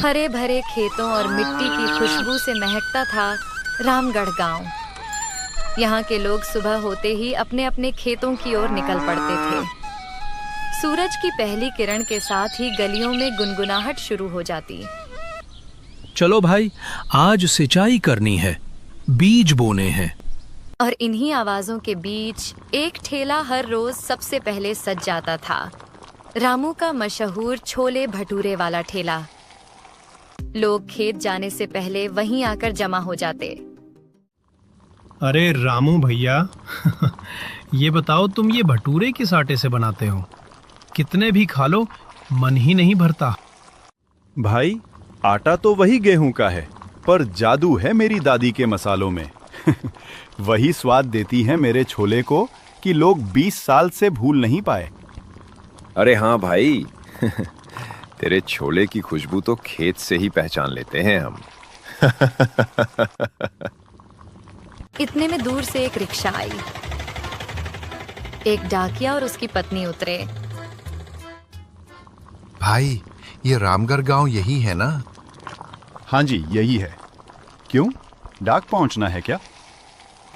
हरे भरे खेतों और मिट्टी की खुशबू से महकता था रामगढ़ गांव। यहाँ के लोग सुबह होते ही अपने अपने खेतों की ओर निकल पड़ते थे। सूरज की पहली किरण के साथ ही गलियों में गुनगुनाहट शुरू हो जाती। चलो भाई, आज सिंचाई करनी है, बीज बोने हैं। और इन्हीं आवाजों के बीच एक ठेला हर रोज सबसे पहले सज जाता था। रामू का मशहूर छोले भटूरे वाला ठेला। लोग खेत जाने से पहले वहीं आकर जमा हो जाते। अरे रामू भैया ये बताओ, तुम ये भटूरे किस आटे से बनाते हो? कितने भी खा लो मन ही नहीं भरता। भाई, आटा तो वही गेहूं का है, पर जादू है मेरी दादी के मसालों में। वही स्वाद देती है मेरे छोले को कि लोग 20 साल से भूल नहीं पाए। अरे हाँ भाई तेरे छोले की खुशबू तो खेत से ही पहचान लेते हैं हम। इतने में दूर से एक रिक्शा आई। एक डाकिया और उसकी पत्नी उतरे। भाई, ये रामगढ़ गांव यही है ना? हाँ जी, यही है। क्यों, डाक पहुंचना है क्या?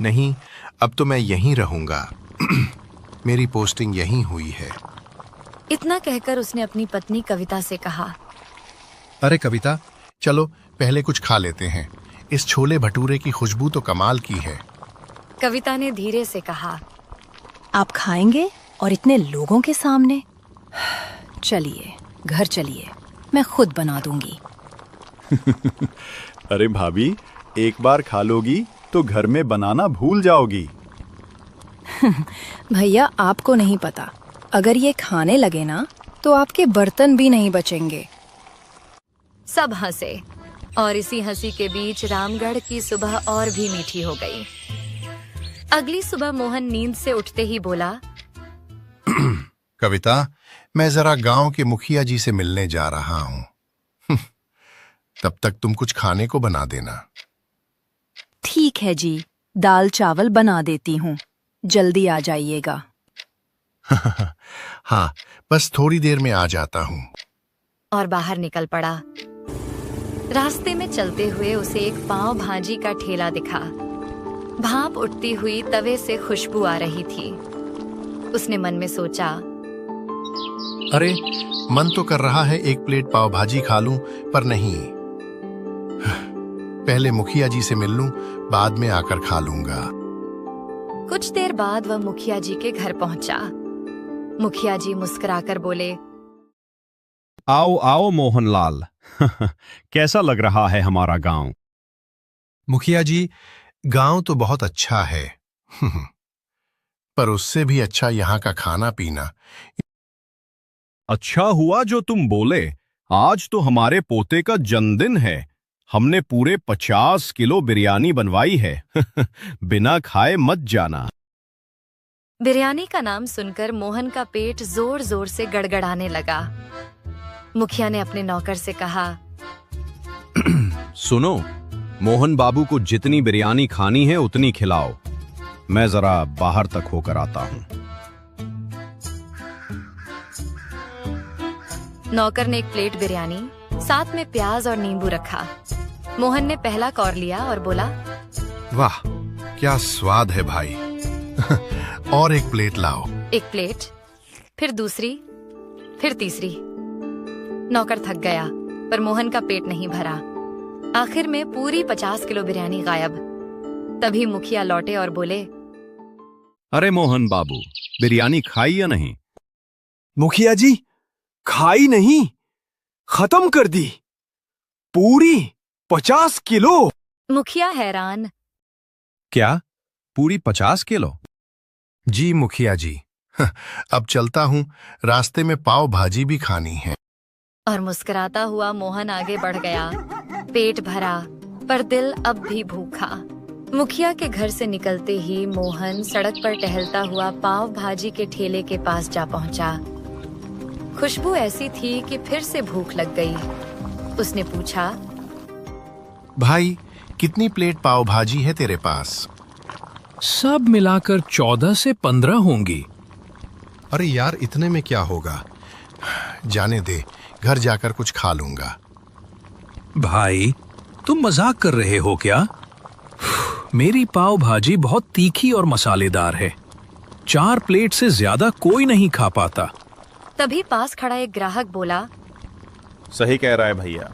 नहीं, अब तो मैं यहीं रहूंगा। मेरी पोस्टिंग यहीं हुई है। इतना कहकर उसने अपनी पत्नी कविता से कहा, अरे कविता, चलो पहले कुछ खा लेते हैं। इस छोले भटूरे की खुशबू तो कमाल की है। कविता ने धीरे से कहा, आप खाएंगे और इतने लोगों के सामने? चलिए घर चलिए, मैं खुद बना दूंगी। अरे भाभी, एक बार खा लोगी तो घर में बनाना भूल जाओगी। भैया, आपको नहीं पता, अगर ये खाने लगे ना तो आपके बर्तन भी नहीं बचेंगे। सब हंसे और इसी हंसी के बीच रामगढ़ की सुबह और भी मीठी हो गई। अगली सुबह मोहन नींद से उठते ही बोला, कविता, मैं जरा गांव के मुखिया जी से मिलने जा रहा हूं। तब तक तुम कुछ खाने को बना देना। ठीक है जी, दाल चावल बना देती हूँ, जल्दी आ जाइएगा। हाँ, बस थोड़ी देर में आ जाता हूँ। और बाहर निकल पड़ा। रास्ते में चलते हुए उसे एक पाव भाजी का ठेला दिखा। भाप उठती हुई तवे से खुशबू आ रही थी। उसने मन में सोचा, अरे मन तो कर रहा है एक प्लेट पाव भाजी खा लूं, पर नहीं, पहले मुखिया जी से मिल लूं, बाद में आकर खा लूंगा। कुछ देर बाद वह मुखिया जी के घर पहुंचा। मुखिया जी मुस्कुराकर बोले, आओ आओ मोहनलाल, कैसा लग रहा है हमारा गांव? मुखिया जी, गांव तो बहुत अच्छा है, पर उससे भी अच्छा यहाँ का खाना पीना। अच्छा हुआ जो तुम बोले, आज तो हमारे पोते का जन्मदिन है। हमने पूरे 50 किलो बिरयानी बनवाई है। बिना खाए मत जाना। बिरयानी का नाम सुनकर मोहन का पेट जोर जोर से गड़गड़ाने लगा। मुखिया ने अपने नौकर से कहा, सुनो, मोहन बाबू को जितनी बिरयानी खानी है उतनी खिलाओ। मैं जरा बाहर तक होकर आता हूं। नौकर ने एक प्लेट बिरयानी, साथ में प्याज और नींबू रखा। मोहन ने पहला कौर लिया और बोला, वाह क्या स्वाद है भाई। और एक प्लेट लाओ। एक प्लेट, फिर दूसरी, फिर तीसरी। नौकर थक गया, पर मोहन का पेट नहीं भरा। आखिर में पूरी 50 किलो बिरयानी गायब। तभी मुखिया लौटे और बोले, अरे मोहन बाबू, बिरयानी खाई या नहीं? मुखिया जी, खाई नहीं, खत्म कर दी, पूरी 50 किलो। मुखिया हैरान, क्या पूरी 50 किलो? जी मुखिया जी, अब चलता हूँ, रास्ते में पाव भाजी भी खानी है। और मुस्कुराता हुआ मोहन आगे बढ़ गया। पेट भरा, पर दिल अब भी भूखा। मुखिया के घर से निकलते ही मोहन सड़क पर टहलता हुआ पाव भाजी के ठेले के पास जा पहुंचा। खुशबू ऐसी थी कि फिर से भूख लग गई। उसने पूछा, भाई कितनी प्लेट पाव भाजी है तेरे पास? सब मिलाकर 14 से 15 होंगी। अरे यार, इतने में क्या होगा, जाने दे, घर जाकर कुछ खा लूंगा। भाई, तुम मजाक कर रहे हो क्या? मेरी पाव भाजी बहुत तीखी और मसालेदार है। 4 प्लेट से ज्यादा कोई नहीं खा पाता। तभी पास खड़ा एक ग्राहक बोला, सही कह रहा है भैया,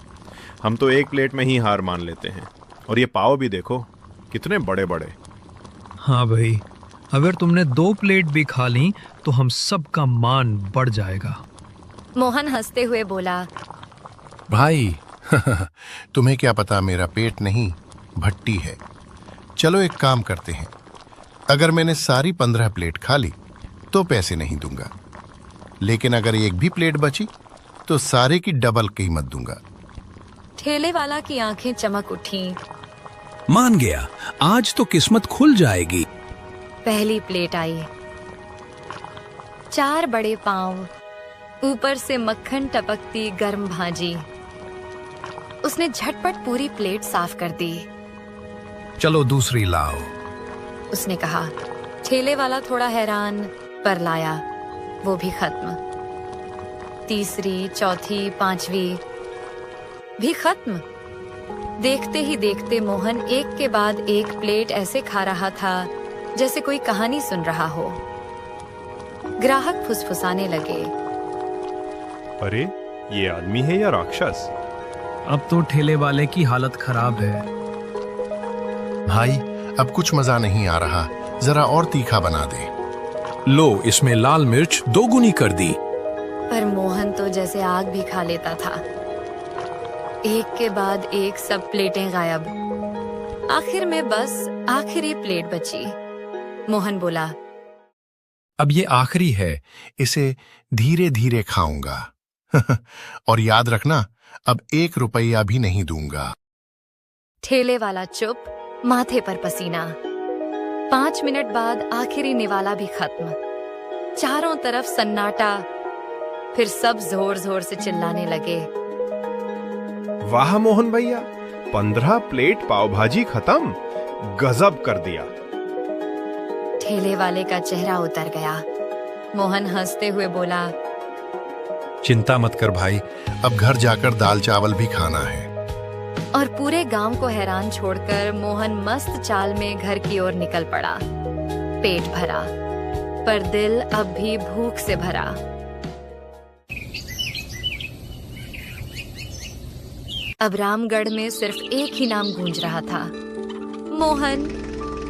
हम तो 1 प्लेट में ही हार मान लेते हैं। और ये पाव भी देखो, कितने बड़े बड़े। हाँ भाई, अगर तुमने 2 प्लेट भी खा ली तो हम सबका मान बढ़ जाएगा। मोहन हंसते हुए बोला, भाई तुम्हें क्या पता मेरा पेट नहीं भट्टी है। चलो एक काम करते हैं, अगर मैंने सारी 15 प्लेट खा ली तो पैसे नहीं दूंगा, लेकिन अगर एक भी प्लेट बची तो सारे की डबल कीमत दूंगा। ठेले वाला की आंखें चमक उठी। मान गया, आज तो किस्मत खुल जाएगी। पहली प्लेट आई। 4 बड़े पांव, ऊपर से मक्खन टपकती गर्म भाजी। उसने झटपट पूरी प्लेट साफ कर दी। चलो दूसरी लाओ, उसने कहा। ठेले वाला थोड़ा हैरान, पर लाया। वो भी खत्म। तीसरी, चौथी, 5वीं भी खत्म। देखते ही देखते मोहन एक के बाद एक प्लेट ऐसे खा रहा था जैसे कोई कहानी सुन रहा हो। ग्राहक फुसफुसाने लगे, अरे ये आदमी है या राक्षस? अब तो ठेले वाले की हालत खराब है। भाई, अब कुछ मजा नहीं आ रहा, जरा और तीखा बना दे। लो, इसमें लाल मिर्च 2 गुनी कर दी। पर मोहन तो जैसे आग भी खा लेता था। एक के बाद एक सब प्लेटें गायब। आखिर में बस आखिरी प्लेट बची। मोहन बोला, अब ये आखिरी है, इसे धीरे धीरे खाऊंगा। और याद रखना, अब 1 रुपया भी नहीं दूंगा। ठेले वाला चुप, माथे पर पसीना। 5 मिनट बाद आखिरी निवाला भी खत्म। चारों तरफ सन्नाटा। फिर सब जोर जोर से चिल्लाने लगे, वाह मोहन भैया, 15 प्लेट पाव भाजी खत्म, गजब कर दिया। ठेले वाले का चेहरा उतर गया। मोहन हंसते हुए बोला, चिंता मत कर भाई, अब घर जाकर दाल चावल भी खाना है। और पूरे गांव को हैरान छोड़कर मोहन मस्त चाल में घर की ओर निकल पड़ा। पेट भरा, पर दिल अब भी भूख से भरा। अब रामगढ़ में सिर्फ एक ही नाम गूंज रहा था, मोहन,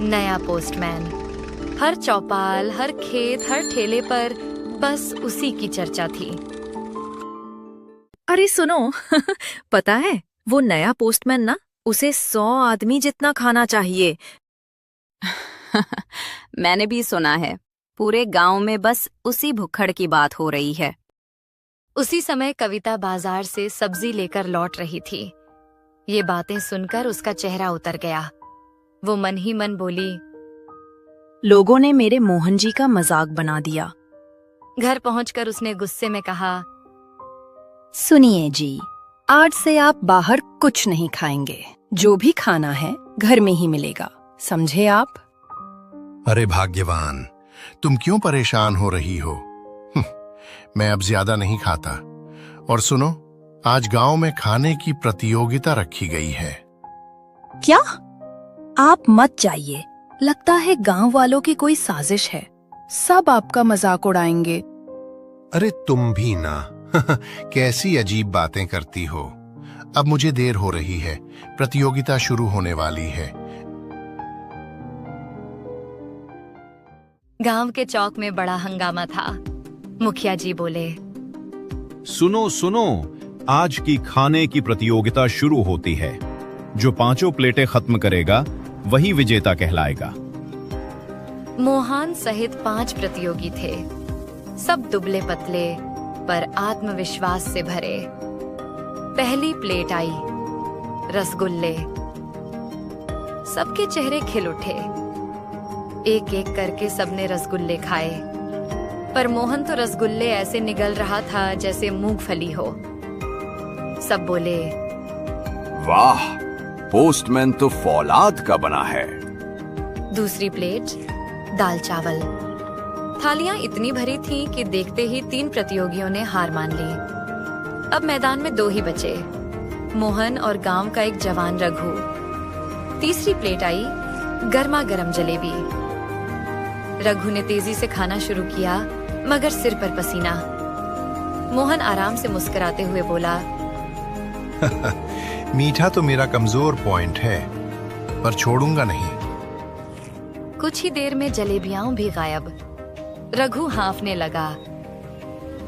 नया पोस्टमैन। हर चौपाल, हर खेत, हर ठेले पर बस उसी की चर्चा थी। अरे सुनो, पता है वो नया पोस्टमैन ना, उसे 100 आदमी जितना खाना चाहिए। मैंने भी सुना है, पूरे गांव में बस उसी भुक्खड़ की बात हो रही है। उसी समय कविता बाजार से सब्जी लेकर लौट रही थी। ये बातें सुनकर उसका चेहरा उतर गया। वो मन ही मन बोली, लोगों ने मेरे मोहन जी का मजाक बना दिया। घर पहुंचकर उसने गुस्से में कहा, सुनिए जी, आज से आप बाहर कुछ नहीं खाएंगे। जो भी खाना है घर में ही मिलेगा, समझे आप? अरे भाग्यवान, तुम क्यों परेशान हो रही हो? मैं अब ज्यादा नहीं खाता। और सुनो, आज गांव में खाने की प्रतियोगिता रखी गई है। क्या? आप मत जाइए, लगता है गांव वालों की कोई साजिश है। सब आपका मजाक उड़ाएंगे। अरे तुम भी ना कैसी अजीब बातें करती हो। अब मुझे देर हो रही है, प्रतियोगिता शुरू होने वाली है। गांव के चौक में बड़ा हंगामा था। मुखिया जी बोले, सुनो सुनो, आज की खाने की प्रतियोगिता शुरू होती है। जो 5 प्लेटें खत्म करेगा वही विजेता कहलाएगा। मोहन सहित 5 प्रतियोगी थे। सब दुबले पतले पर आत्मविश्वास से भरे। पहली प्लेट आई, रसगुल्ले। सबके चेहरे खिल उठे। एक एक करके सबने रसगुल्ले खाए, पर मोहन तो रसगुल्ले ऐसे निगल रहा था जैसे मूंगफली हो। सब बोले, वाह, पोस्टमैन तो फौलाद का बना है। दूसरी प्लेट, दाल चावल। थालियां इतनी भरी थीं कि देखते ही 3 प्रतियोगियों ने हार मान ली। अब मैदान में 2 ही बचे, मोहन और गांव का एक जवान रघु। तीसरी प्लेट आई गर्मा गर्म जलेबी। रघु ने तेजी से खाना शुरू किया, मगर सिर पर पसीना। मोहन आराम से मुस्कुराते हुए बोला, मीठा तो मेरा कमजोर पॉइंट है, पर छोड़ूंगा नहीं। कुछ ही देर में जलेबियां भी गायब। रघु हाँफने लगा।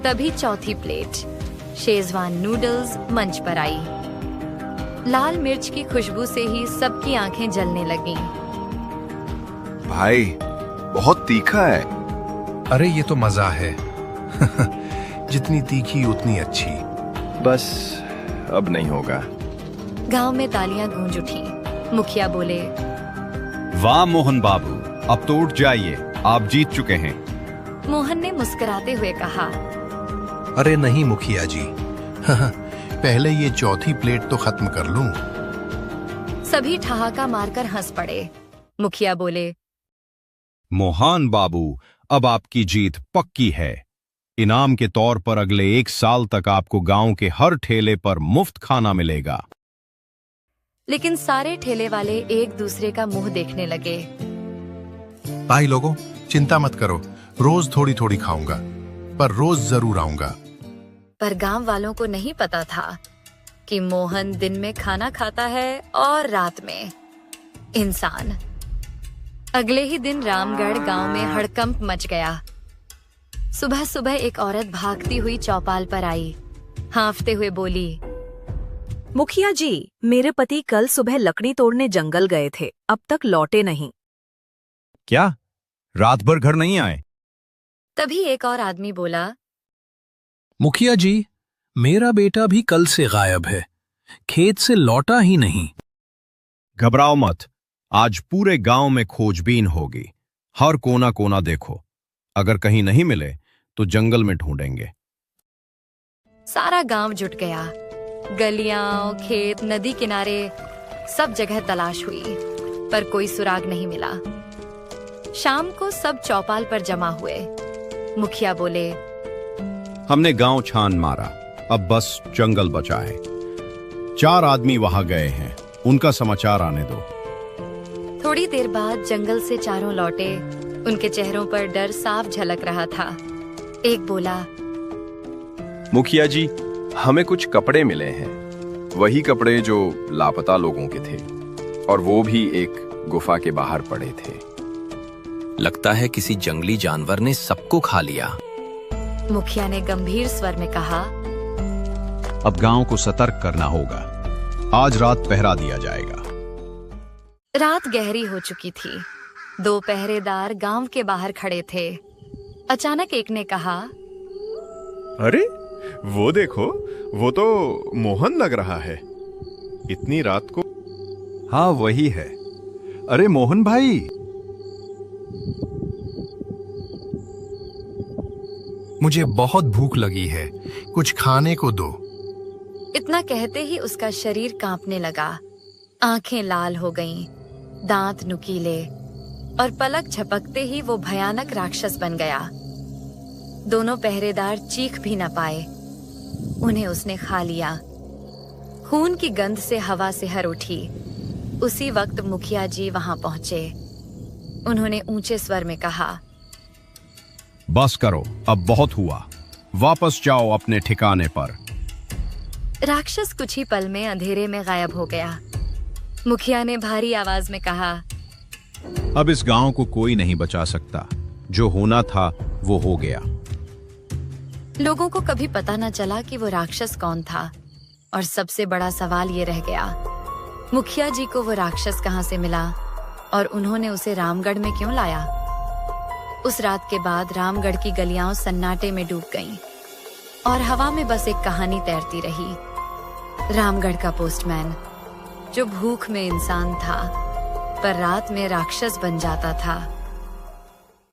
तभी चौथी प्लेट शेजवान नूडल्स मंच पर आई। लाल मिर्च की खुशबू से ही सबकी आंखें जलने लगीं। भाई बहुत तीखा है। अरे ये तो मजा है। जितनी तीखी उतनी अच्छी। बस अब नहीं होगा। गांव में तालियां गूंज उठी। मुखिया बोले, वाह मोहन बाबू, अब तो उठ जाइए, आप जीत चुके हैं। मोहन ने मुस्कुराते हुए कहा, अरे नहीं मुखिया जी, पहले ये चौथी प्लेट तो खत्म कर लूं। सभी ठहाका मारकर हंस पड़े। मुखिया बोले, मोहन बाबू, अब आपकी जीत पक्की है। इनाम के तौर पर अगले 1 साल तक आपको गांव के हर ठेले पर मुफ्त खाना मिलेगा। लेकिन सारे ठेले वाले एक दूसरे का मुंह देखने लगे। भाई लोगों, चिंता मत करो, रोज थोड़ी थोड़ी खाऊंगा, पर रोज जरूर आऊंगा। पर गांव वालों को नहीं पता था कि मोहन दिन में खाना खाता है और रात में इंसान। अगले ही दिन रामगढ़ गांव में हड़कंप मच गया। सुबह सुबह एक औरत भागती हुई चौपाल पर आई। हाँफते हुए बोली, मुखिया जी, मेरे पति कल सुबह लकड़ी तोड़ने जंगल गए थे, अब तक लौटे नहीं। क्या रात भर घर नहीं आए? तभी एक और आदमी बोला, मुखिया जी, मेरा बेटा भी कल से गायब है, खेत से लौटा ही नहीं। घबराओ मत, आज पूरे गांव में खोजबीन होगी। हर कोना कोना देखो, अगर कहीं नहीं मिले तो जंगल में ढूंढेंगे। सारा गांव जुट गया। गलियां, खेत, नदी किनारे सब जगह तलाश हुई, पर कोई सुराग नहीं मिला। शाम को सब चौपाल पर जमा हुए। मुखिया बोले, हमने गांव छान मारा, अब बस जंगल बचा है। 4 आदमी वहां गए हैं, उनका समाचार आने दो। थोड़ी देर बाद जंगल से चारों लौटे। उनके चेहरों पर डर साफ झलक रहा था। एक बोला, मुखिया जी, हमें कुछ कपड़े मिले हैं, वही कपड़े जो लापता लोगों के थे, और वो भी एक गुफा के बाहर पड़े थे। लगता है किसी जंगली जानवर ने सबको खा लिया। मुखिया ने गंभीर स्वर में कहा, अब गांव को सतर्क करना होगा। आज रात पहरा दिया जाएगा। रात गहरी हो चुकी थी। 2 पहरेदार गांव के बाहर खड़े थे। अचानक एक ने कहा, अरे वो देखो, वो तो मोहन लग रहा है इतनी रात को। हाँ वही है। अरे मोहन भाई, मुझे बहुत भूख लगी है, कुछ खाने को दो। इतना कहते ही उसका शरीर कांपने लगा। आंखें लाल हो गईं, दांत नुकीले, और पलक झपकते ही वो भयानक राक्षस बन गया। दोनों पहरेदार चीख भी न पाए। उन्हें उसने खा लिया। खून की गंध से हवा सिहर उठी। उसी वक्त मुखिया जी वहां पहुंचे। उन्होंने ऊंचे स्वर में कहा, बस करो, अब बहुत हुआ, वापस जाओ अपने ठिकाने पर। राक्षस कुछ ही पल में अंधेरे में गायब हो गया। मुखिया ने भारी आवाज में कहा, अब इस गांव को कोई नहीं बचा सकता। जो होना था वो हो गया। लोगों को कभी पता न चला कि वो राक्षस कौन था, और सबसे बड़ा सवाल ये रह गया, मुखिया जी को वो राक्षस कहां से मिला और उन्होंने उसे रामगढ़ में क्यों लाया। उस रात के बाद रामगढ़ की गलियां सन्नाटे में डूब गईं, और हवा में बस एक कहानी तैरती रही। रामगढ़ का पोस्टमैन, जो भूख में इंसान था पर रात में राक्षस बन जाता था।